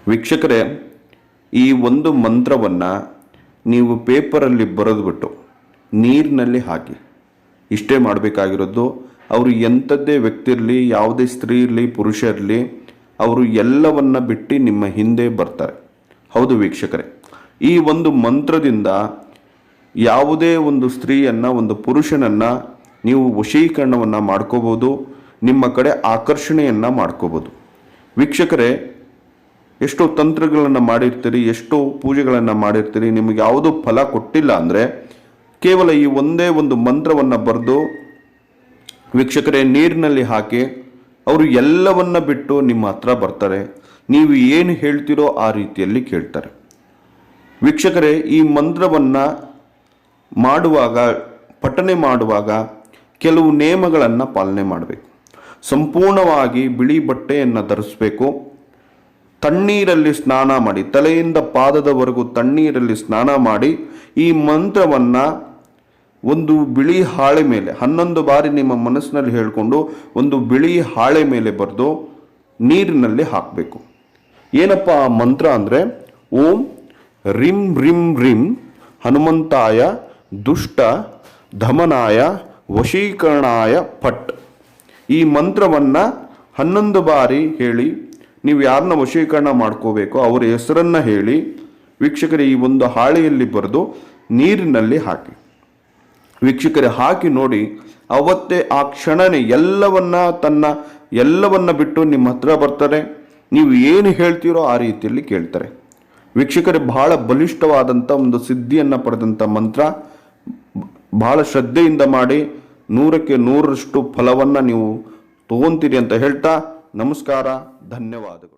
ವೀಕ್ಷಕರೇ, ಈ ಒಂದು ಮಂತ್ರವನ್ನು ನೀವು ಪೇಪರಲ್ಲಿ ಬರೆದುಬಿಟ್ಟು ನೀರಿನಲ್ಲಿ ಹಾಕಿ. ಇಷ್ಟೇ ಮಾಡಬೇಕಾಗಿರೋದು. ಅವರು ಎಂಥದ್ದೇ ವ್ಯಕ್ತಿ ಇರಲಿ, ಯಾವುದೇ ಸ್ತ್ರೀ ಇರಲಿ, ಪುರುಷ ಇರಲಿ, ಅವರು ಎಲ್ಲವನ್ನ ಬಿಟ್ಟು ನಿಮ್ಮ ಹಿಂದೆ ಬರ್ತಾರೆ. ಹೌದು ವೀಕ್ಷಕರೇ, ಈ ಒಂದು ಮಂತ್ರದಿಂದ ಯಾವುದೇ ಒಂದು ಸ್ತ್ರೀಯನ್ನು, ಒಂದು ಪುರುಷನನ್ನು ನೀವು ವಶೀಕರಣವನ್ನು ಮಾಡ್ಕೋಬೋದು, ನಿಮ್ಮ ಕಡೆ ಆಕರ್ಷಣೆಯನ್ನು ಮಾಡ್ಕೋಬೋದು. ವೀಕ್ಷಕರೇ, ಎಷ್ಟೋ ತಂತ್ರಗಳನ್ನು ಮಾಡಿರ್ತೀರಿ, ಎಷ್ಟೋ ಪೂಜೆಗಳನ್ನು ಮಾಡಿರ್ತೀರಿ, ನಿಮಗೆ ಯಾವುದೂ ಫಲ ಕೊಟ್ಟಿಲ್ಲ ಅಂದರೆ ಕೇವಲ ಈ ಒಂದೇ ಒಂದು ಮಂತ್ರವನ್ನು ಬರೆದು ವೀಕ್ಷಕರೇ ನೀರಿನಲ್ಲಿ ಹಾಕಿ ಅವರು ಎಲ್ಲವನ್ನ ಬಿಟ್ಟು ನಿಮ್ಮ ಹತ್ರ ಬರ್ತಾರೆ. ನೀವು ಏನು ಹೇಳ್ತೀರೋ ಆ ರೀತಿಯಲ್ಲಿ ಕೇಳ್ತಾರೆ. ವೀಕ್ಷಕರೇ, ಈ ಮಂತ್ರವನ್ನು ಮಾಡುವಾಗ, ಪಠನೆ ಮಾಡುವಾಗ ಕೆಲವು ನಿಯಮಗಳನ್ನು ಪಾಲನೆ ಮಾಡಬೇಕು. ಸಂಪೂರ್ಣವಾಗಿ ಬಿಳಿ ಬಟ್ಟೆಯನ್ನು ಧರಿಸಬೇಕು. ತಣ್ಣೀರಲ್ಲಿ ಸ್ನಾನ ಮಾಡಿ, ತಲೆಯಿಂದ ಪಾದದವರೆಗೂ ತಣ್ಣೀರಲ್ಲಿ ಸ್ನಾನ ಮಾಡಿ ಈ ಮಂತ್ರವನ್ನು ಒಂದು ಬಿಳಿ ಹಾಳೆ ಮೇಲೆ 11 ಬಾರಿ ನಿಮ್ಮ ಮನಸ್ಸಿನಲ್ಲಿ ಹೇಳಿಕೊಂಡು ಒಂದು ಬಿಳಿ ಹಾಳೆ ಮೇಲೆ ಬರೆದು ನೀರಿನಲ್ಲಿ ಹಾಕಬೇಕು. ಏನಪ್ಪ ಆ ಮಂತ್ರ ಅಂದರೆ, ಓಂ ರಿಂ ರಿಂ ರಿಂ ಹನುಮಂತಾಯ ದುಷ್ಟ ಧಮನಾಯ ವಶೀಕರಣಾಯ ಪಟ್. ಈ ಮಂತ್ರವನ್ನು 11 ಬಾರಿ ಹೇಳಿ ನೀವು ಯಾರನ್ನ ವಶೀಕರಣ ಮಾಡ್ಕೋಬೇಕೋ ಅವರ ಹೆಸರನ್ನು ಹೇಳಿ ವೀಕ್ಷಕರೇ ಈ ಒಂದು ಹಾಳೆಯಲ್ಲಿ ಬರೆದು ನೀರಿನಲ್ಲಿ ಹಾಕಿ. ವೀಕ್ಷಕರೇ, ಹಾಕಿ ನೋಡಿ, ಅವತ್ತೇ ಆ ಕ್ಷಣನೇ ಎಲ್ಲವನ್ನ ಬಿಟ್ಟು ನಿಮ್ಮ ಹತ್ರ ಬರ್ತಾರೆ. ನೀವು ಏನು ಹೇಳ್ತೀರೋ ಆ ರೀತಿಯಲ್ಲಿ ಕೇಳ್ತಾರೆ. ವೀಕ್ಷಕರೇ, ಬಹಳ ಬಲಿಷ್ಠವಾದಂಥ ಒಂದು ಸಿದ್ಧಿಯನ್ನು ಪಡೆದಂಥ ಮಂತ್ರ. ಬಹಳ ಶ್ರದ್ಧೆಯಿಂದ ಮಾಡಿ 100ಕ್ಕೆ 100ರಷ್ಟು ಫಲವನ್ನು ನೀವು ತಗೊಂತೀರಿ ಅಂತ ಹೇಳ್ತಾ ನಮಸ್ಕಾರ, ಧನ್ಯವಾದಗಳು.